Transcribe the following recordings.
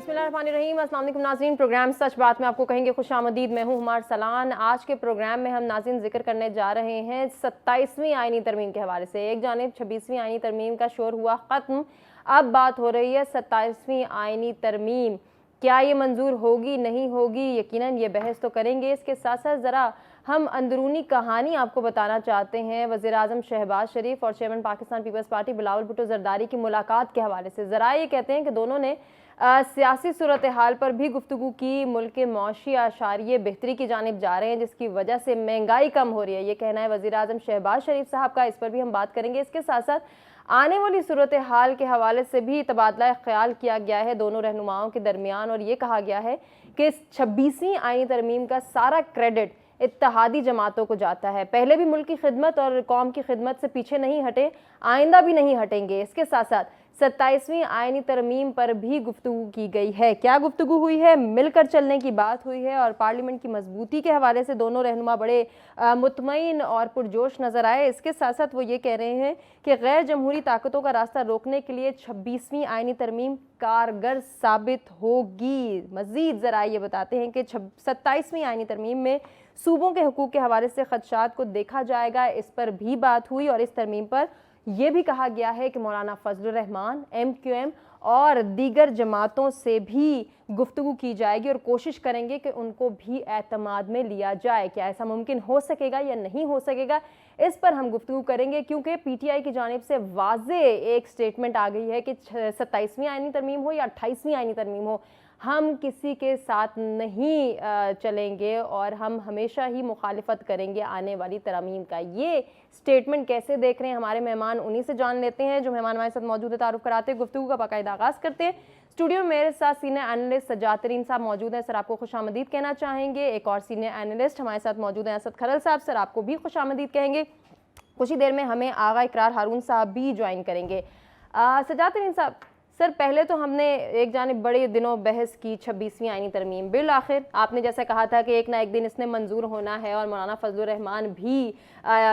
बिस्मिल्लाहिर्रहमानिर्रहीम। अस्सलाम वालेकुम नाज़रीन, प्रोग्राम सच बात में आपको कहेंगे खुशामदीद। मैं हूँ हुमार सलान। आज के प्रोग्राम में हम नाज़रीन जिक्र करने जा रहे हैं 27वीं आईनी तरमीम के हवाले से। एक जानिब 26वीं आईनी तरमीम का शोर हुआ ख़त्म, अब बात हो रही है 27वीं आईनी तरमीम। क्या ये मंजूर होगी नहीं होगी, यकीनन ये बहस तो करेंगे। इसके साथ साथ ज़रा हम अंदरूनी कहानी आपको बताना चाहते हैं वज़ीर आज़म शहबाज शरीफ और chairman Pakistan Peoples Party Bilawal Bhutto Zardari की मुलाकात के हवाले से। ज़रा ये कहते हैं कि दोनों ने सियासी सूरत हाल पर भी गुफ्तगू की। मुल्क के मौशी आशारिये बेहतरी की जानिब जा रहे हैं, जिसकी वजह से महंगाई कम हो रही है, ये कहना है वज़ीर आज़म शहबाज शरीफ साहब का। इस पर भी हम बात करेंगे। इसके साथ साथ आने वाली सूरत हाल के हवाले से भी तबादला ख्याल किया गया है दोनों रहनुमाओं के दरमियान, और ये कहा गया है कि 26वीं आईनी तरमीम का सारा क्रेडिट इत्तेहादी जमातों को जाता है। पहले भी मुल्क की खिदमत और कौम की खिदमत से पीछे नहीं हटे, आइंदा भी नहीं हटेंगे। इसके साथ साथ 27वीं आईनी तरमीम पर भी गुफ्तगू की गई है। क्या गुफ्तगू हुई है? मिलकर चलने की बात हुई है, और पार्लियामेंट की मजबूती के हवाले से दोनों रहनुमा बड़े मुतमईन और पुरजोश नजर आए। इसके साथ साथ वो ये कह रहे हैं कि गैर जमहूरी ताकतों का रास्ता रोकने के लिए 26वीं आईनी तरमीम कारगर साबित होगी। मजीद ज़रा ये बताते हैं कि 27वीं आईनी तरमीम में सूबों के हुकूक के हवाले से खदशात को देखा जाएगा, इस पर भी बात हुई। और इस तरमीम पर यह भी कहा गया है कि मौलाना फजलुर रहमान, MQM और दीगर जमातों से भी गुफ्तगू की जाएगी और कोशिश करेंगे कि उनको भी एतमाद में लिया जाए। क्या ऐसा मुमकिन हो सकेगा या नहीं हो सकेगा, इस पर हम गुफ्तगू करेंगे, क्योंकि PTI की जानिब से वाज़े एक स्टेटमेंट आ गई है कि 27वीं आईनी तरमीम हो या 28वीं आईनी तरमीम हो, हम किसी के साथ नहीं चलेंगे और हम हमेशा ही मुखालिफत करेंगे आने वाली तरमीम का। ये स्टेटमेंट कैसे देख रहे हैं हमारे मेहमान, उन्हीं से जान लेते हैं। जो मेहमान हमारे साथ मौजूद है, तारुफ कराते हैं, गुफ्तगू का बाकायदा आगाज़ करते हैं। स्टूडियो में मेरे साथ सीनियर एनालिस्ट सज्जाद तरीन साहब मौजूद हैं, सर आपको खुशामदीद कहना चाहेंगे। एक और सीनियर एनालिस्ट हमारे साथ मौजूद हैं असद खलल साहब, सर आपको भी खुशामदीद कहेंगे। कुछ ही देर में हमें आगा इकरार हारून साहब भी ज्वाइन करेंगे। सज्जाद तरीन साहब, सर पहले तो हमने एक जानिब बड़े दिनों बहस की 26वीं आईनी तरमीम, बिल आखिर आपने जैसे कहा था कि एक ना एक दिन इसने मंजूर होना है और मौलाना फजलुर रहमान भी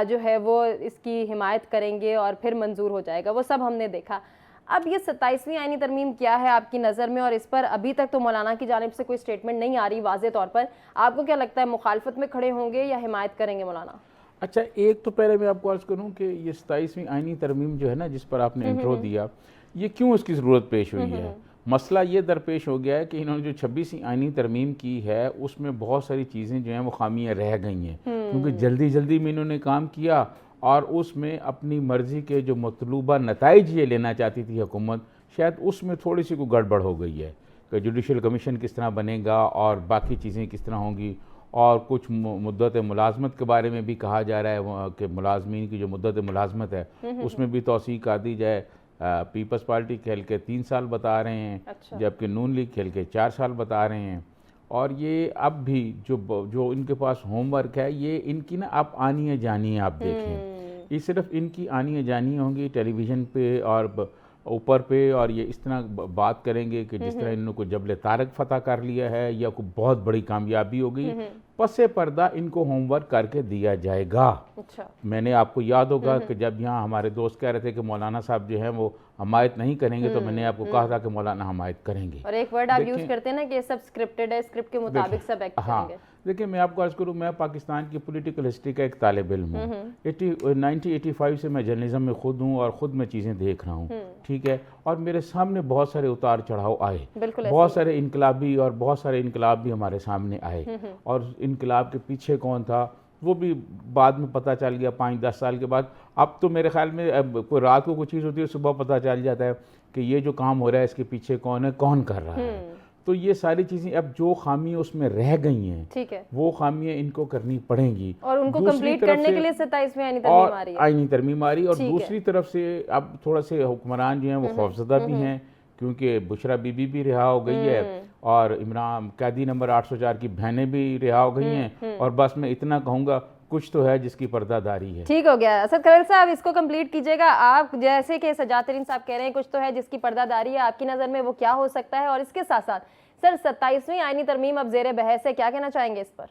जो है वो इसकी हिमायत करेंगे और फिर मंजूर हो जाएगा, वो सब हमने देखा। अब ये 27वीं आईनी तरमीम क्या है आपकी नज़र में, और इस पर अभी तक तो मौलाना की जानिब से कोई स्टेटमेंट नहीं आ रही वाज़े तौर पर। आपको क्या लगता है, मुखालफत में खड़े होंगे या हिमायत करेंगे मौलाना? अच्छा, एक तो पहले मैं आपको अर्ज़ करूँ कि ये 27वीं आईनी तरमीम जो है ना, जिस पर आपने इंट्रो दिया, ये क्यों इसकी ज़रूरत पेश हुई है। मसला ये दरपेश हो गया है कि इन्होंने जो 26वीं आईनी तरमीम की है उसमें बहुत सारी चीज़ें जो हैं वो खामियां रह गई हैं, क्योंकि जल्दी जल्दी में इन्होंने काम किया और उसमें अपनी मर्ज़ी के जो मतलूबा नताइज ये लेना चाहती थी हुकूमत, शायद उसमें थोड़ी सी कोई गड़बड़ हो गई है कि जुडिशल कमीशन किस तरह बनेगा और बाकी चीज़ें किस तरह होंगी। और कुछ मुद्दत मुलाजमत के बारे में भी कहा जा रहा है कि मुलाजमीन की जो मुद्दत मुलाजमत है उसमें भी तौसीक़ कर दी जाए। पीपल्स पार्टी खेल के 3 साल बता रहे हैं, अच्छा। जबकि नून लीग खेल के 4 साल बता रहे हैं। और ये अब भी जो इनके पास होमवर्क है, ये इनकी ना आप आनी जानी आप देखें, ये सिर्फ इनकी आनी जानी होंगी टेलीविज़न पे और ऊपर पे, और ये इस तरह बात करेंगे कि जिस तरह इन्होंने को जबल तारक फतह कर लिया है या कोई बहुत बड़ी कामयाबी हो गई। पसे पर्दा इनको होमवर्क करके दिया जाएगा। अच्छा। मैंने आपको याद होगा कि जब यहाँ हमारे दोस्त कह रहे थे कि मौलाना साहब जो हैं वो हमायत नहीं करेंगे, तो मैंने आपको कहा था कि मौलाना हमायत करेंगे। और एक वर्ड आप यूज करते हैं ना कि ये सब स्क्रिप्टेड है, स्क्रिप्ट के मुताबिक सब एक्ट करेंगे। देखिए, मैं आपको अर्ज करूँ, मैं पाकिस्तान की पॉलिटिकल हिस्ट्री का एक तालिब इल्म हूँ। 1985 से मैं जर्नलिज्म में खुद हूँ और ख़ुद मैं चीज़ें देख रहा हूँ, ठीक है। और मेरे सामने बहुत सारे उतार चढ़ाव आए, बहुत सारे इनकलाबी और बहुत सारे इनकलाब भी हमारे सामने आए, और इनकलाब के पीछे कौन था वो भी बाद में पता चल गया 5-10 साल के बाद। अब तो मेरे ख्याल में कोई रात को कोई चीज़ होती है, सुबह पता चल जाता है कि ये जो काम हो रहा है इसके पीछे कौन है, कौन कर रहा है। तो ये सारी चीज़ें अब जो खामियां उसमें रह गई हैं, ठीक है, वो खामियां इनको करनी पड़ेंगी और उनको कंप्लीट करने के लिए 27वीं आईनी तरमीम आ रही है। आईनी तरमीम आ रही है। और दूसरी तरफ से अब थोड़ा से हुक्मरान जो हैं वो खौफजदा भी हैं, क्योंकि बुशरा बीबी भी रिहा हो गई है और इमरान कैदी नंबर 804 की बहनें भी रिहा हो गई हैं। और बस मैं इतना कहूँगा, कुछ तो है जिसकी पर्दादारी है। ठीक हो गया असद खलल साहब, इसको कंप्लीट कीजिएगा आप। जैसे कि सज्जाद तरीन साहब कह रहे हैं कुछ तो है जिसकी पर्दादारी है, आपकी नज़र में वो क्या हो सकता है? और इसके साथ साथ सर 27वीं आईनी तरमीम अब जेर बहस है, क्या कहना चाहेंगे इस पर?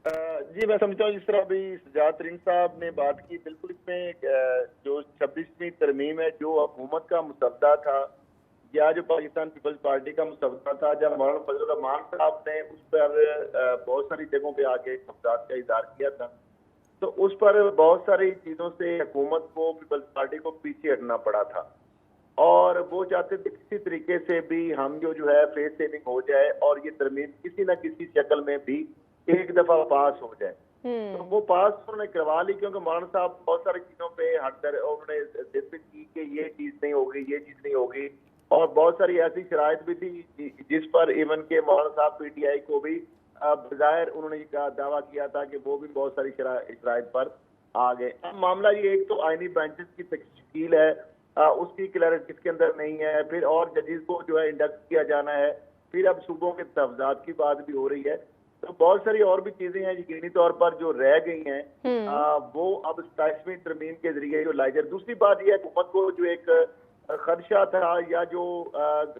जी, मैं समझता हूँ जिस तरह अभी सज्जाद तरीन साहब ने बात की, बिल्कुल इसमें जो 26वीं तरमीम है, जो हुकूमत का मुसद्दा था, या जो पाकिस्तान पीपल्स पार्टी का मुसव्वदा था, जब मौलाना फजल रहमान साहब ने उस पर बहुत सारी जगहों पे आके खफजात का इजहार किया था, तो उस पर बहुत सारी चीजों से हुकूमत को, पीपल्स पार्टी को पीछे हटना पड़ा था और वो चाहते थे किसी तरीके से भी हम जो है फेस सेविंग हो जाए और ये तरमीम किसी न किसी शक्ल में भी एक दफा पास हो जाए। तो वो पास उन्होंने करवा ली, क्योंकि मौलाना साहब बहुत सारी चीजों पे हटकर उन्होंने जिद की कि ये चीज नहीं होगी, ये चीज नहीं होगी, और बहुत सारी ऐसी शराइत भी थी जिस पर इवन के मौलाना साहब पीटीआई को भी बजायर उन्होंने दावा किया था कि वो भी बहुत सारी शराइत पर आ गए। अब मामला ये, एक तो आईनी बेंचेस की तश्कील है, उसकी क्लैरिटी इसके अंदर नहीं है, फिर और जजेस को जो है इंडक्ट किया जाना है, फिर अब सूबों के तफजात की बात भी हो रही है, तो बहुत सारी और भी चीजें हैं यकीनी तौर पर जो रह गई हैं वो अब 27वीं तरमीम के जरिए जो लाई जाए। दूसरी बात यह है, हुकूमत को जो एक खदशा था या जो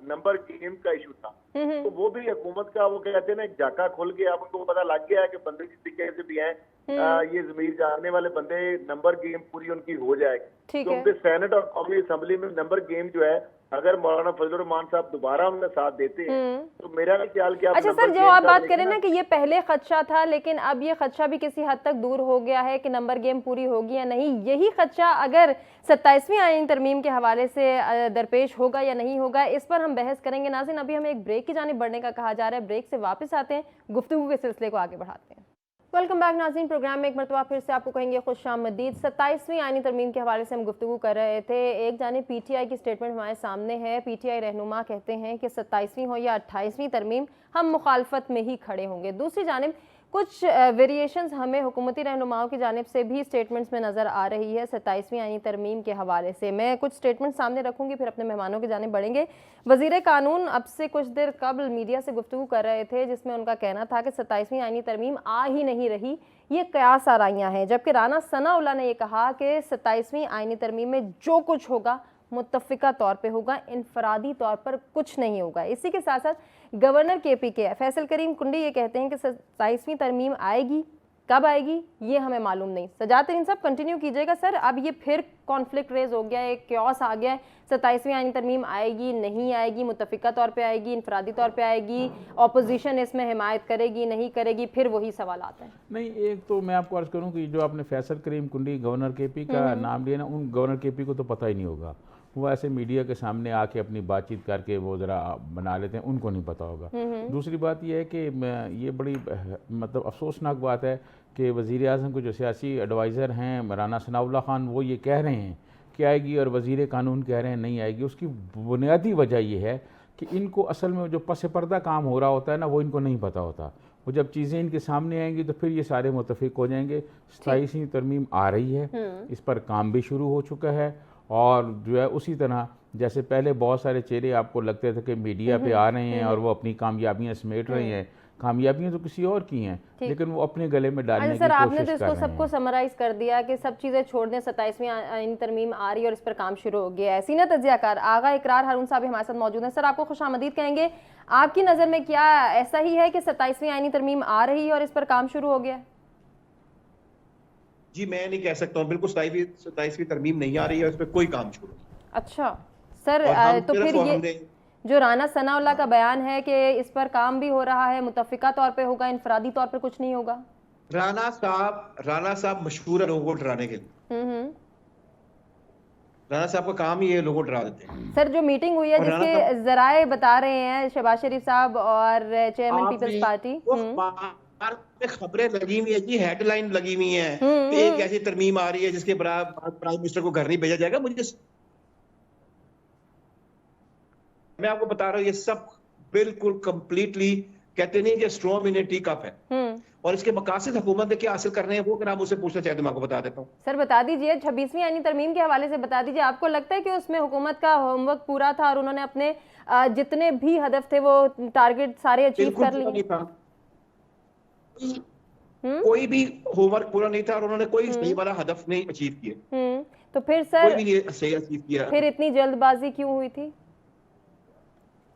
नंबर गेम का इशू था, तो वो भी हुकूमत का, वो कहते हैं ना, एक झाका खुल गया, अब उनको पता लग गया है कि बंदे जिस तरीके से भी हैं ये जमीर जानने वाले बंदे, नंबर गेम पूरी उनकी हो जाएगी। क्योंकि सेनेट और कौमी असम्बली में नंबर गेम जो है, अगर मौलाना फजल रहमान साहब दोबारा उनका साथ देते हैं तो मेरा भी ख्याल कि अच्छा सर, जो आप बात करें ना कि ये पहले खदशा था, लेकिन अब ये खदशा भी किसी हद तक दूर हो गया है कि नंबर गेम पूरी होगी या नहीं, यही खदशा अगर 27वीं आईनी तरमीम के हवाले से दरपेश होगा या नहीं होगा, इस पर हम बहस करेंगे। नाज़रीन, अभी हमें एक ब्रेक की जानिब बढ़ने का कहा जा रहा है, ब्रेक से वापस आते हैं, गुफ्तगू के सिलसिले को आगे बढ़ाते हैं। वेलकम बैक नाज़रीन, प्रोग्राम में एक मरतबा फिर से आपको कहेंगे खुशामदीद। 27वीं आईनी तरमीम के हवाले से हम गुफ्तगू कर रहे थे। एक जानिब पीटीआई की स्टेटमेंट हमारे सामने है। पीटीआई रहनुमा कहते हैं कि 27वीं हो या 28वीं तरमीम, हम मुखालफत में ही खड़े होंगे। दूसरी जानिब कुछ वेरिएशंस हमें हुकूमती रहनुमाओं की जानिब से भी स्टेटमेंट्स में नज़र आ रही है 27वीं आईनी तरमीम के हवाले से। मैं कुछ स्टेटमेंट सामने रखूंगी, फिर अपने मेहमानों की जानिब बढ़ेंगे। वज़ीर कानून अब से कुछ देर कबल मीडिया से गुफ्तगू कर रहे थे, जिसमें उनका कहना था कि 27वीं आईनी तरमीम आ ही नहीं रही, ये कयास आराइयाँ हैं। जबकि राना सनाउल्लाह ने यह कहा कि 27वीं आईनी तरमीम में जो कुछ होगा मुत्तफ़िका तौर पे होगा, इनफरादी तौर पर कुछ नहीं होगा। इसी के साथ साथ गवर्नर KP के फैसल करीम कुंडी ये कहते हैं कि 27वीं तरमीम आएगी, कब आएगी ये हमें मालूम नहीं। सजात तरीन साहब कंटिन्यू कीजिएगा। सर, अब ये फिर कॉन्फ्लिक्ट रेज हो गया है, एक क्योस आ गया है, 27वीं आईनी तरमीम आएगी नहीं आएगी, मुत्तफ़िका तौर पे आएगी, इनफरादी तौर पे आएगी, ऑपोजिशन इसमें हिमायत करेगी नहीं करेगी, फिर वही सवाल आता है। नहीं, एक तो मैं आपको अर्ज़ करूं कि जो आपने फैसल करीम कुंडी गवर्नर KP का नाम लिया ना, उन गवर्नर KP को तो पता ही नहीं होगा। वो ऐसे मीडिया के सामने आके अपनी बातचीत करके वो ज़रा बना लेते हैं, उनको नहीं पता होगा। दूसरी बात यह है कि ये बड़ी मतलब अफसोसनाक बात है कि वज़ीर आज़म को जो सियासी एडवाइज़र हैं राना सनाउल्लाह खान, वो ये कह रहे हैं कि आएगी और वज़ीर कानून कह रहे हैं नहीं आएगी। उसकी बुनियादी वजह यह है कि इनको असल में जो पस पर्दा काम हो रहा होता है ना, वो इनको नहीं पता होता। वो जब चीज़ें इनके सामने आएंगी तो फिर ये सारे मुत्तफ़िक हो जाएंगे। 27वीं तरमीम आ रही है, इस पर काम भी शुरू हो चुका है, और जो है उसी तरह जैसे पहले बहुत सारे चेहरे आपको लगते थे कि मीडिया पे आ रहे हैं और वो अपनी कामयाबियां समेट रहे हैं, कामयाबियां तो किसी और की हैं, लेकिन वो अपने गले में डालने की कोशिश कर रहे हैं। आपने तो इसको सबको समराइज कर दिया कि सब चीज़ें छोड़ दें, 27वीं आईनी तरमीम आ रही है और इस पर काम शुरू हो गया है। सीनियर तज्ज़ियाकार आगा इकरार हारून साहब हमारे साथ मौजूद हैं। सर, आपको खुशामदीद कहेंगे। आपकी नज़र में क्या ऐसा ही है कि 27वीं आईनी तरमीम आ रही है और इस पर काम शुरू हो गया है? जी, मैं नहीं कह सकता हूँ, बिल्कुल 27वीं तरमीम नहीं आ रही है, उस पर कोई काम शुरू। अच्छा सर, तो फिर ये जो राना सनाउल्लाह का बयान है कि इस पर काम भी हो रहा है, मुत्तफ़िका तौर पे होगा, इनफरादी तौर पे कुछ नहीं होगा। राना साहब मशहूर है लोगों को डराने के लिए। राना साहब का काम ही ये लोगों को डरा देते हैं। सर, जो मीटिंग हुई है जिसके जराए बता रहे हैं शहबाज शरीफ साहब और चेयरमैन पीपल्स पार्टी, खबरें लगी हुई है जी, हेडलाइन लगी हुई है कि एक ऐसी तरमीम आ रही है जिसके प्राइम मिनिस्टर को घर नहीं भेजा जाएगा। मैं आपको बता रहा हूँ, ये सब बिल्कुल कंप्लीटली कहते नहीं कि straw in A tea cup है, और इसके मकासद हुकूमत ने क्या हासिल करने हैं वो अगर आप मुझसे पूछना चाहते मैं आपको बता देता हूँ। सर बता दीजिए, 26वीं आईनी तरमीम के हवाले से बता दीजिए, आपको लगता है कि उसमें हुकूमत का होमवर्क पूरा था और उन्होंने अपने जितने भी हदफ थे वो टारगेट सारे अचीव कर लिए? कोई भी होमवर्क पूरा नहीं था और उन्होंने कोई सही वाला हदफ नहीं अचीव किए। तो फिर सर कोई भी सही अचीव किया, फिर इतनी जल्दबाजी क्यों हुई थी?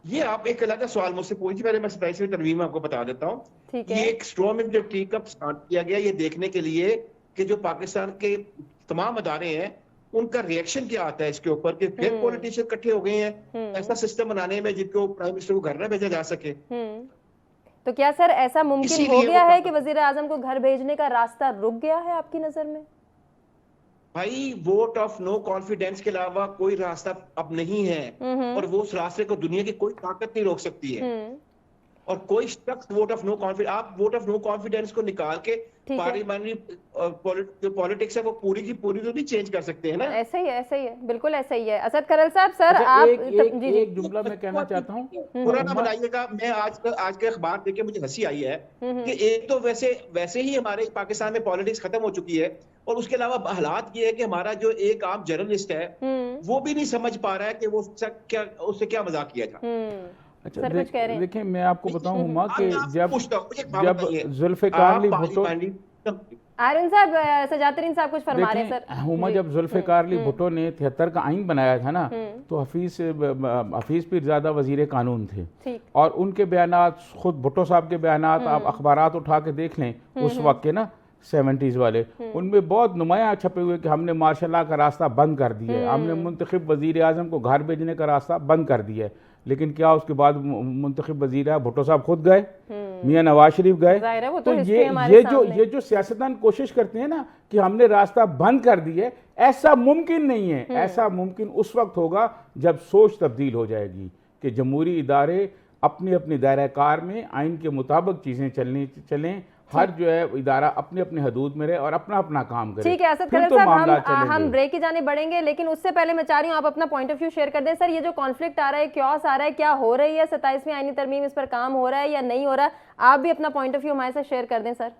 ये आप एक अलग सवाल मुझसे पूछिए, पहले मैं 27वीं तरमीम आपको बता देता हूँ। ये एक स्ट्रॉ में जो टी कप स्टार्ट किया गया ये देखने के लिए कि जो पाकिस्तान के तमाम अदारे हैं उनका रिएक्शन क्या आता है इसके ऊपर कि फिर पॉलिटिशियन इकट्ठे हो गए हैं ऐसा सिस्टम बनाने में जिनको प्राइम मिनिस्टर को घर न भेजा जा सके। तो क्या सर ऐसा मुमकिन हो इसीलिए गया वो है कि वजीर आजम को घर भेजने का रास्ता रुक गया है आपकी नजर में? भाई वोट ऑफ नो कॉन्फिडेंस के अलावा कोई रास्ता अब नहीं है और वो उस रास्ते को दुनिया की कोई ताकत नहीं रोक सकती है और कोई शख्स वोट ऑफ नो कॉन्फिडेंस, आप वोट ऑफ नो कॉन्फिडेंस को निकाल के पार्लियामेंट्री पॉलिटिक्स है वो पूरी की पूरी तो नहीं चेंज कर सकते हैं ना। ऐसा ही है, ऐसा ही है, बिल्कुल ऐसा ही है। असद करल साहब सर अच्छा, आप एक जुमला मैं कहना चाहता हूँ, पूरा ना बनाइएगा। मैं आज के अखबार देख के मुझे हंसी आई है कि एक तो वैसे ही हमारे पाकिस्तान में पॉलिटिक्स खत्म हो चुकी है और उसके अलावा हालात ये है कि हमारा जो एक आम जर्नलिस्ट है वो भी नहीं समझ पा रहा है कि वो उससे क्या मजाक किया था। अच्छा देखिए मैं आपको बताऊं हुमा कि जब जुल्फ़िकार अली भुट्टो, आर्यन साहब, सजातरीन साहब कुछ फरमा रहे हैं सर। हुमा जब जुल्फ़िकार अली भुट्टो ने 73 का आइन बनाया था ना, तो हफीज़ पीरज़ादा वज़ीर कानून थे और उनके बयानात, खुद भुट्टो साहब के बयानात आप अखबारात उठा के देख लें उस वक्त के ना 70s वाले, उनमें बहुत नुमाया छपे हुए कि हमने मार्शल लॉ का रास्ता बंद कर दिया है, हमने मुंतखब वज़ीर आज़म को घर भेजने का रास्ता बंद कर दिया है। लेकिन क्या उसके बाद मुंतखब वज़ीर भुट्टो साहब खुद गए, मियां नवाज शरीफ गए। तो ये जो सियासतदान कोशिश करते हैं ना कि हमने रास्ता बंद कर दिया है, ऐसा मुमकिन नहीं है। ऐसा मुमकिन उस वक्त होगा जब सोच तब्दील हो जाएगी कि जमहूरी इदारे अपनी अपनी दायरा कार में आइन के मुताबिक चीज़ें चलें, हर जो है इदारा अपने अपने हदूद में रहे और अपना अपना काम करे। ठीक है असद करल साहब, हम ब्रेक की जाने बढ़ेंगे, लेकिन उससे पहले मैं चाह रही हूँ आप अपना पॉइंट ऑफ व्यू शेयर कर दें। सर ये जो कॉन्फ्लिक्ट आ रहा है, क्योस आ रहा है, क्या हो रही है 27वीं आईनी तरमीम, इस पर काम हो रहा है या नहीं हो रहा है, आप भी अपना पॉइंट ऑफ व्यू हमारे साथ शेयर कर दें सर।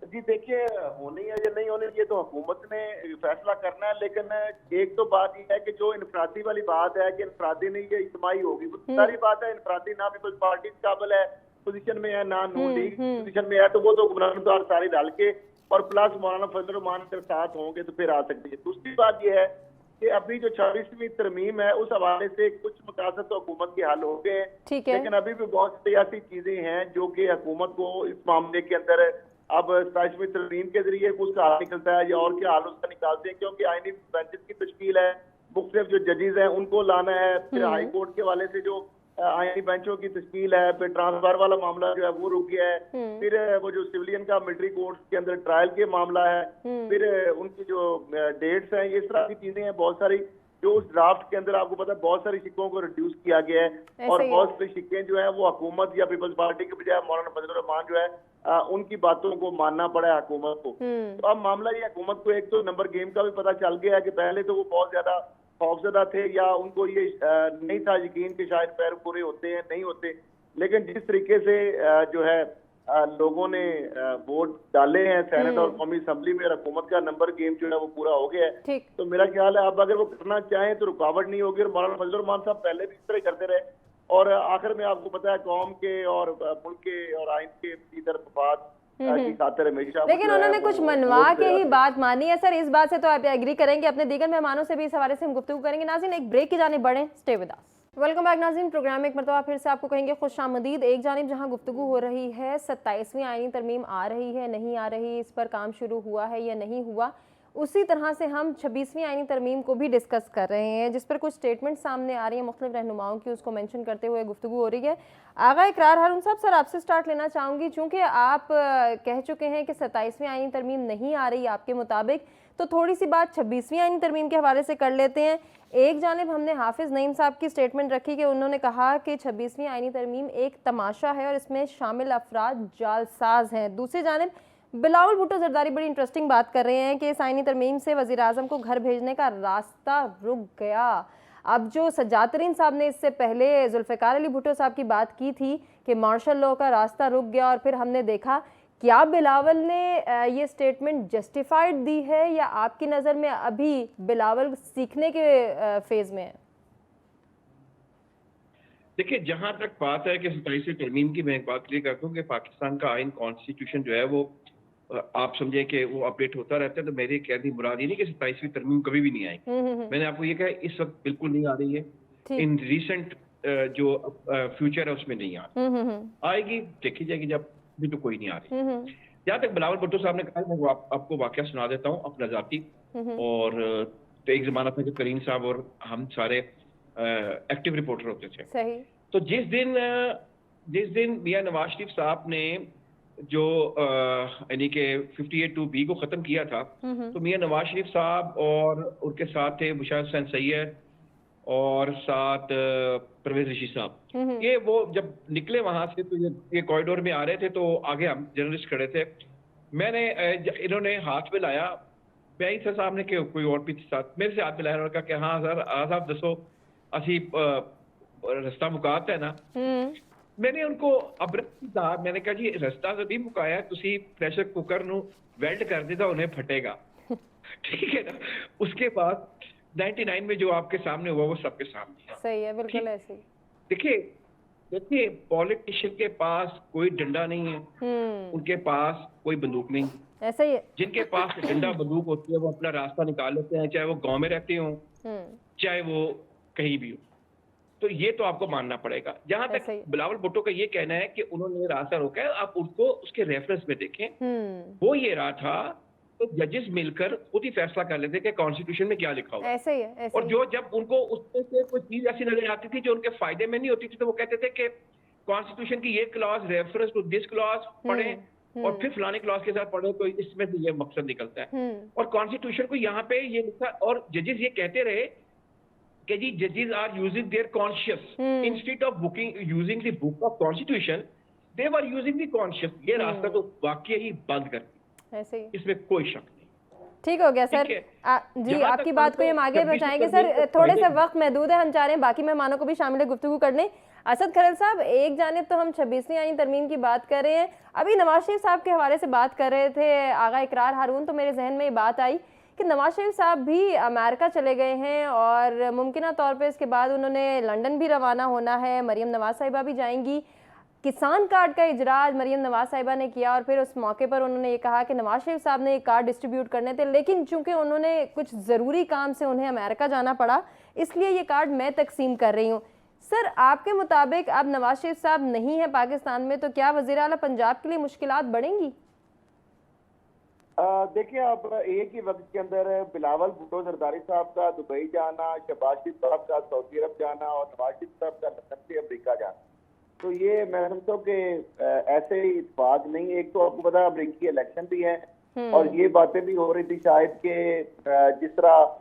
जी देखिए, होनी है या नहीं होनी ये तो हुकूमत ने फैसला करना है, लेकिन एक तो बात यह है कि जो इनफरादी वाली बात है कि इनफरादी नहीं ये इज्तिमाई होगी, वो सारी बात है। इनफरादी ना पीपल्स पार्टी काबिल है पोजीशन में है, ना नून लीग पोजीशन में है, तो वो तो गुमरान सारी डाल के और प्लस मौलाना फजल रहमान के साथ होंगे तो फिर आ सकती है। दूसरी बात यह है कि अभी जो 26वीं तरमीम है उस हवाले से कुछ मकासद तो हुकूमत के हल हो गए हैं, लेकिन अभी भी बहुत सियासी चीजें हैं जो कि हुकूमत को इस मामले के अंदर अब 27वीं तरमीम के जरिए उसका हल निकलता है या और क्या हल उसका निकालते हैं, क्योंकि आईनी बेंचेस की तश्कील है, मुख्तलिफ जो जजेस हैं उनको लाना है, फिर हाई कोर्ट के वाले से जो आईनी बेंचों की तश्कील है, फिर ट्रांसफर वाला मामला जो है वो रुक गया है, फिर वो जो सिविलियन का मिलिट्री कोर्ट के अंदर ट्रायल के मामला है, फिर उनकी जो डेट्स हैं, ये इस तरह की चीजें हैं बहुत सारी जो उस ड्राफ्ट के अंदर आपको पता है बहुत सारी शिक्कों को रिड्यूस किया गया है और बहुत सारी शिक्कें जो है वो हुकूमत या पीपल्स पार्टी के बजाय मौलाना फजल रहमान जो है उनकी बातों को मानना पड़ा है हुकूमत को। तो अब मामला ये हुकूमत को एक तो नंबर गेम का भी पता चल गया है कि पहले तो वो बहुत ज्यादा खौफजदा थे या उनको ये नहीं था यकीन कि शायद पैर पूरे होते हैं नहीं होते, लेकिन जिस तरीके से जो है लोगों ने वोट डाले हैं सेनेट और कौमी असेंबली में, हुकूमत का नंबर गेम जो है वो पूरा हो गया है। तो मेरा ख्याल है अब अगर वो करना चाहें तो रुकावट नहीं होगी। और मौलाना फजल रहमान साहब पहले भी इस तरह करते रहे और आखिर में आपको पता है कौम के और मुल्क के और आइन के सीधर मफाद की खातिर हमेशा, लेकिन उन्होंने कुछ मनवा के ही बात मानी है। सर इस बात से तो आप एग्री करेंगे, अपने दीगर मेहमानों से भी इस हवाले से हम गुफ्तगू करेंगे। नाज़रीन एक ब्रेक की जाने बढ़ें, stay with us. Welcome back नाज़रीन, प्रोग्राम में एक मरतबा फिर से आपको कहेंगे खुशामदीद। एक जानिब जहां गुफ्तगू हो रही है 27वीं आईनी तरमीम आ रही है नहीं आ रही, इस पर काम शुरू हुआ है या नहीं हुआ, उसी तरह से हम 26वीं आईनी तरमीम को भी डिस्कस कर रहे हैं जिस पर कुछ स्टेटमेंट सामने आ रही है मुख्तलिफ रहनुमाओं की, उसको मेंशन करते हुए गुफ्तगू हो रही है। आगा इकरार हारून साहब, सर आपसे स्टार्ट लेना चाहूँगी, चूँकि आप कह चुके हैं कि 27वीं आईनी तरमीम नहीं आ रही आपके मुताबिक, तो थोड़ी सी बात 26वीं आईनी तरमीम के हवाले से कर लेते हैं। एक जानिब हमने हाफिज़ नईम साहब की स्टेटमेंट रखी कि उन्होंने कहा कि 26वीं आईनी तरमीम एक तमाशा है और इसमें शामिल अफराद जालसाज हैं। दूसरी जानिब बिलावल भुट्टो जरदारी बड़ी इंटरेस्टिंग बात कर रहे हैं कि इस आईनी तरमीम से वज़ीर आज़म को घर भेजने का रास्ता रुक गया। अब जो सजातरीन साहब ने इससे पहले जुल्फ़िकार अली भुट्टो साहब की बात की थी कि मार्शल लॉ का रास्ता रुक गया, और फिर हमने देखा, क्या बिलावल ने ये स्टेटमेंट जस्टिफाइड दी है या आपकी नज़र में अभी बिलावल सीखने के फेज़ में है? देखिए, जहां तक बात है कि 27वीं तरमीम की, मैं एक बात क्लियर करता हूँ कि पाकिस्तान का आइन कॉन्स्टिट्यूशन जो है वो आप समझे कि वो अपडेट होता रहता है, तो मेरे कहने की मुराद ये नहीं कि 27वीं तरमीम कभी भी नहीं आएगी। मैंने आपको ये कहा इस वक्त बिल्कुल नहीं आ रही है, इन रिसेंट जो फ्यूचर है उसमें नहीं आ रही, आएगी देखी जाएगी, जब भी तो कोई नहीं आ रही। जहाँ तक बिलावल भुट्टो साहब ने कहा, मैं वो आपको वाकया सुना देता हूँ अपना जाती। और तो एक जमाना था कि करीम साहब और हम सारे एक्टिव रिपोर्टर होते थे। सही। तो जिस दिन मियां नवाज शरीफ साहब ने जो यानी कि 58(2)B को खत्म किया था, तो मियां नवाज शरीफ साहब और उनके साथ थे मुशाहिद हुसैन सैयद और साथ परवेज ऋषि साहब। ये वो जब निकले वहां से, तो ये कॉरिडोर में आ रहे थे, तो आगे हम जर्नलिस्ट खड़े थे। मैंने इन्होंने हाथ मिलाया, मैं सर साहब ने कोई और भी साथ मेरे से हाथ मिलाया, उन्होंने कहा कि हाँ सर साहब दसो असी रास्ता मुकात है ना। मैंने उनको कहा, मैंने कहा जी रास्ता तो नहीं मुकाया, तुसी प्रेशर कुकर नु वेल्ड कर दिता, उन्हें फटेगा। ठीक है ना। उसके बाद 99 में जो आपके सामने हुआ वो सबके सामने। सही है, बिल्कुल ऐसे ही। देखिए पॉलिटिशियन के पास कोई डंडा नहीं है, उनके पास कोई बंदूक नहीं। ऐसा ही है। जिनके पास डंडा बंदूक होती है वो अपना रास्ता निकाल लेते हैं, चाहे वो गांव में रहते हो, चाहे वो कहीं भी हो। तो ये तो आपको मानना पड़ेगा। जहां तक बिलावल भुट्टो का ये कहना है कि उन्होंने रास्ता रोका है, आप उसको उसके रेफरेंस में देखें। वो ये रहा था तो जजेस मिलकर खुद ही फैसला कर लेते कि कॉन्स्टिट्यूशन में क्या लिखा हुआ है। ऐसे ही है, ऐसे और जो जब उनको उसमें से कोई चीज ऐसी नजर आती थी जो उनके फायदे में नहीं होती थी, तो वो कहते थे कि कॉन्स्टिट्यूशन की ये clause reference to this clause पढ़ें और फिर फलाने क्लॉज के साथ पढ़े, तो इसमें से ये मकसद निकलता है। और कॉन्स्टिट्यूशन को यहाँ पे ये लिखा, और जजेस ये कहते रहे कि जी जजेस are using their conscious instead of using the book of constitution, they were using the conscious. ये रास्ता तो वाकई ही बंद कर, ऐसे ही, इसमें कोई शक नहीं। ठीक हो गया सर। जी आपकी बात को ये हम आगे बढ़ाएंगे सर, थोड़े से वक्त महदूद है, हम चाह रहे हैं बाकी मेहमानों को भी शामिल गुफ्तगू करने। असद खरल साहब, एक जानिब तो हम 26वीं आईनी तरमीम की बात कर रहे हैं, अभी नवाज शरीफ साहब के हवाले से बात कर रहे थे आगा इकरार हारून, तो मेरे जहन में ये बात आई कि नवाज शरीफ साहब भी अमेरिका चले गए हैं और मुमकिन तौर पे इसके बाद उन्होंने लंदन भी रवाना होना है, मरीम नवाज साहिबा भी जाएंगी। किसान कार्ड का इजराज मरीम नवाज साहिबा ने किया और फिर उस मौके पर उन्होंने ये कहा कि नवाज शरीफ साहब ने ये कार्ड डिस्ट्रीब्यूट करने थे, लेकिन चूंकि उन्होंने कुछ ज़रूरी काम से उन्हें अमेरिका जाना पड़ा, इसलिए ये कार्ड मैं तकसीम कर रही हूँ। सर, आपके मुताबिक अब नवाज शरीफ साहब नहीं है पाकिस्तान में, तो क्या वज़ीर आला पंजाब के लिए मुश्किलात बढ़ेंगी? देखिए, अब एक ही वक्त के अंदर बिलावल भुट्टो जरदारी साहब का दुबई जाना, शहबाज शरीफ साहब का सऊदी अरब जाना और नवाज शरीफ साहब का लंदन से अमरीका जाना, तो ये मैं समझता हूँ कि ऐसे ही इत्तेफाक नहीं। एक तो आपको पता है अमरीकी इलेक्शन भी है और ये बातें भी हो रही थी शायद कि जिस तरह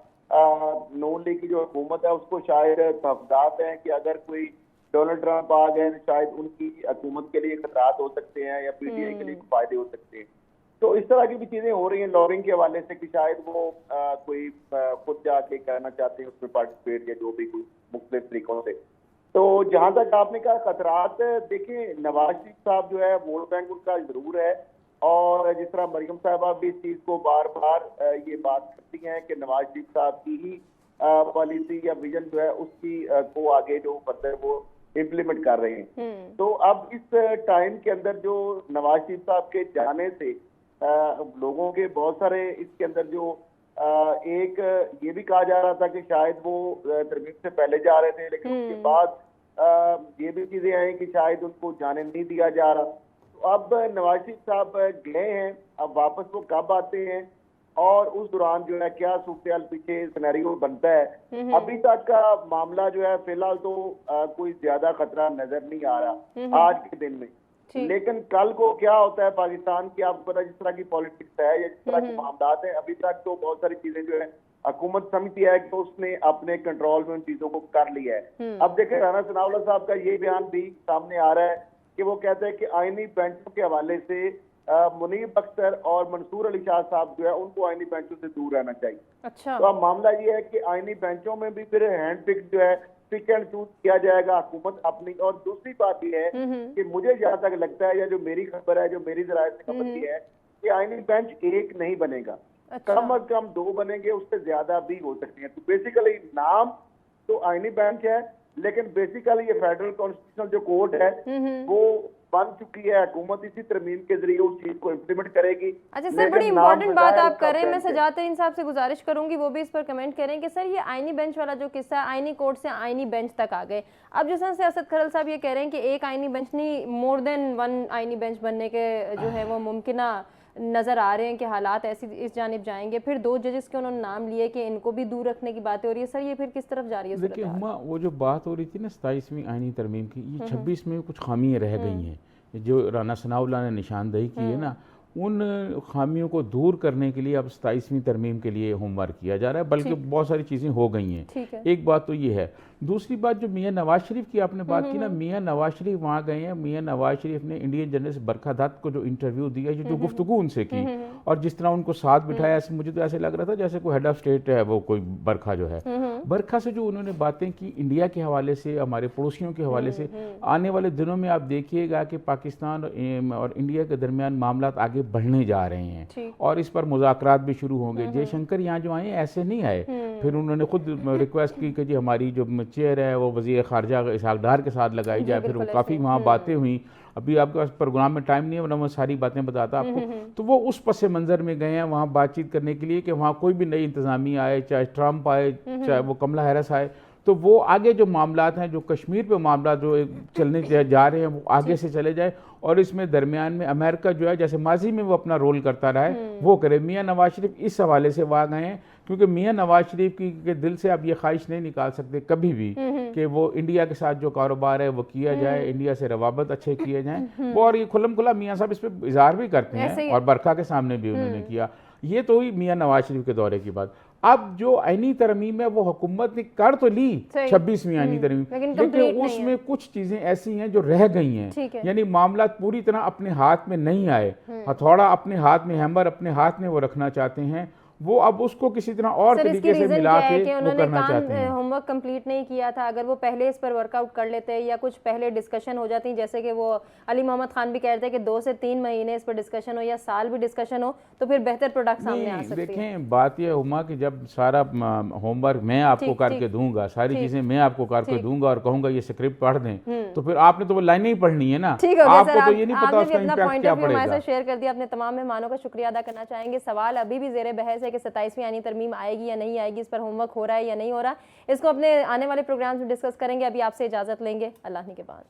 नून लीग की जो हुकूमत है उसको शायद तहफ़्फ़ुज़ात हैं कि अगर कोई डोनाल्ड ट्रंप आ गए तो शायद उनकी हुकूमत के लिए खतरात हो सकते हैं या पीटीआई के लिए फायदे हो सकते हैं। तो इस तरह की भी चीजें हो रही हैं लॉबिंग के हवाले से कि शायद वो कोई खुद जाके करना चाहते हैं उसमें पार्टिसिपेट या जो भी कोई मुख्तलिफ तरीकों से। तो जहां तक आपने कहा खतरात, देखिए नवाज शरीफ साहब जो है वोट बैंक उनका जरूर है और जिस तरह मरियम साहबा भी इस चीज को बार बार ये बात करती हैं कि नवाज शरीफ साहब की ही पॉलिसी या विजन जो है उसकी को आगे जो फर्दर वो इम्प्लीमेंट कर रहे हैं। तो अब इस टाइम के अंदर जो नवाज शरीफ साहब के जाने से लोगों के बहुत सारे इसके अंदर जो एक ये भी कहा जा रहा था कि शायद वो तरमीम से पहले जा रहे थे, लेकिन उसके बाद ये भी चीजें आई कि शायद उनको जाने नहीं दिया जा रहा। तो अब नवाज शरीफ साहब गए हैं, अब वापस वो कब आते हैं और उस दौरान जो है क्या सूरत पीछे सिनेरियो बनता है, अभी तक का मामला जो है फिलहाल तो कोई ज्यादा खतरा नजर नहीं आ रहा आज के दिन में। लेकिन कल को क्या होता है पाकिस्तान की, आपको पता जिस तरह की पॉलिटिक्स है या जिस तरह के मामलात है, अभी तक तो बहुत सारी चीजें जो है हुकूमत समझती है कि उसने अपने कंट्रोल में उन चीजों को कर लिया है। अब देखें राना सनाउल्लाह साहब का ये बयान भी सामने आ रहा है कि वो कहते हैं कि आईनी बेंचों के हवाले से मुनीब अख्तर और मंसूर अली शाह साहब जो है उनको आईनी बेंचों से दूर रहना चाहिए। अच्छा। तो अब मामला ये है कि आईनी बेंचों में भी फिर हैंड पिक जो है पिक एंड चूज किया जाएगा हुकूमत अपनी। और दूसरी बात यह है कि मुझे जहां तक लगता है या जो मेरी खबर है, जो मेरी जराये से खबर की है कि आईनी बेंच एक नहीं बनेगा। अच्छा। कम अज कम 2 बनेंगे, उससे ज्यादा भी हो सकते हैं। तो बेसिकली नाम तो आईनी बेंच है, लेकिन बेसिकली ये फेडरल कॉन्स्टिट्यूशनल जो कोर्ट है वो बन चुकी है, हुकूमत इसी तरमीम के जरिए उस चीज को इम्प्लीमेंट करेगी। अच्छा सर, लेकिन बड़ी नाम इंपॉर्टेंट बात बजाय आप उसका कर रहे हैं, मैं बेंच है। सजाद तरीन साहब से गुजारिश करूंगी वो भी इस पर कमेंट करें कि सर ये आईनी बेंच वाला जो किस्सा है, आईनी कोर्ट से आईनी बेंच तक आ गए। अब जिस तरह से असद खरल साहब ये कह रहे हैं कि एक आईनी बेंच नहीं, मोर देन वन आईनी बेंच बनने के जो है वो मुमकिन नज़र आ रहे हैं कि हालात ऐसी इस जानिब जाएंगे। फिर 2 जजेस के उन्होंने नाम लिए कि इनको भी दूर रखने की बातें हो रही है। सर ये फिर किस तरफ जा रही है? देखिए हुमा, वो जो बात हो रही थी ना 27वीं आईनी तरमीम की, ये 26 में कुछ खामियां रह गई हैं जो राना सनाउल्लाह ने निशानदेही की है ना, उन खामियों को दूर करने के लिए अब 27वीं तरमीम के लिए होमवर्क किया जा रहा है, बल्कि बहुत सारी चीज़ें हो गई हैं। ठीक है। एक बात तो ये है। दूसरी बात जो मियां नवाज शरीफ की आपने बात की ना, मियां नवाज शरीफ वहाँ गए हैं। मियां नवाज शरीफ ने इंडियन जर्नलिस्ट बरखा दत्त को जो इंटरव्यू दिया, जो गुफ्तगू उनसे की और जिस तरह उनको साथ बिठाया, ऐसे मुझे तो ऐसे लग रहा था जैसे कोई हेड ऑफ स्टेट है वो कोई बरखा जो है। बरखा से जो उन्होंने बातें की इंडिया के हवाले से, हमारे पड़ोसियों के हवाले से, आने वाले दिनों में आप देखिएगा कि पाकिस्तान और इंडिया के दरमियान मामला आगे बढ़ने जा रहे हैं और इस पर मुज़ाकरात भी शुरू होंगे। जयशंकर यहाँ जो आए ऐसे नहीं आए, फिर उन्होंने खुद रिक्वेस्ट की कि जी हमारी जो चेयर है वो वज़ीर ख़ारजा इसहाक़ डार के साथ लगाई जाए। फिर वो काफ़ी वहाँ बातें हुई। अभी आपके पास प्रोग्राम में टाइम नहीं है, वरना मैं सारी बातें बताता आपको। तो वो उस पस मंज़र में गए हैं वहाँ बातचीत करने के लिए कि वहाँ कोई भी नई इंतज़ामिया आए, चाहे ट्रंप आए, चाहे वो कमला हैरिस आए, तो वो आगे जो मामलात हैं, जो कश्मीर पे मामला जो चलने जा रहे हैं, वो आगे से चले जाए और इसमें दरमियान में अमेरिका जो है जैसे माजी में वो अपना रोल करता रहा है वो करे। मियां नवाज शरीफ इस हवाले से वहाँ गए हैं क्योंकि मियां नवाज शरीफ की के दिल से आप ये ख्वाहिश नहीं निकाल सकते कभी भी कि वो इंडिया के साथ जो कारोबार है वो किया जाए, इंडिया से रवाबत अच्छे किए जाएं। वो और ये खुल्लम खुला मियां साहब इस पर इजहार भी करते हैं और बरखा के सामने भी उन्होंने किया। ये तो हुई मियां नवाज शरीफ के दौरे की बात। अब जो आईनी तरमीम है वो हुकूमत ने कर तो ली 26वीं आईनी तरमीम, लेकिन उसमें कुछ चीजें ऐसी हैं जो रह गई हैं, यानी मामला पूरी तरह अपने हाथ में नहीं आए। हथौड़ा अपने हाथ में, हैमर अपने हाथ में वो रखना चाहते हैं, वो अब उसको किसी तरह और तरीके से मिला के वो करना चाहते हैं। होमवर्क कंप्लीट नहीं किया था, अगर वो पहले इस पर वर्कआउट कर लेते या कुछ पहले डिस्कशन हो जाती, जैसे कि वो अली मोहम्मद खान भी कहते हैं कि 2 से 3 महीने इस पर डिस्कशन हो या साल भी डिस्कशन हो तो फिर बेहतर प्रोडक्ट सामने आ सकती है। देखें बात यह हुमा कि जब सारा होमवर्क मैं आपको करके दूंगा, सारी चीजें मैं आपको करके दूंगा और कहूंगा ये स्क्रिप्ट पढ़ दें, तो फिर आपने तो वो लाइनें ही पढ़नी है ना। आपको तो ये नहीं पता उसका इम्पैक्ट क्या पड़ेगा। शेयर कर दिया, अपने तमाम मेहमानों का शुक्रिया अदा करना चाहेंगे। सवाल अभी भी ज़ेरे बहस है कि 27वीं आईनी तरमीम आएगी या नहीं आएगी, इस पर होमवर्क हो रहा है या नहीं हो रहा, इसको अपने आने वाले प्रोग्राम्स में डिस्कस करेंगे। अभी आपसे इजाजत लेंगे, अल्लाह के बाद।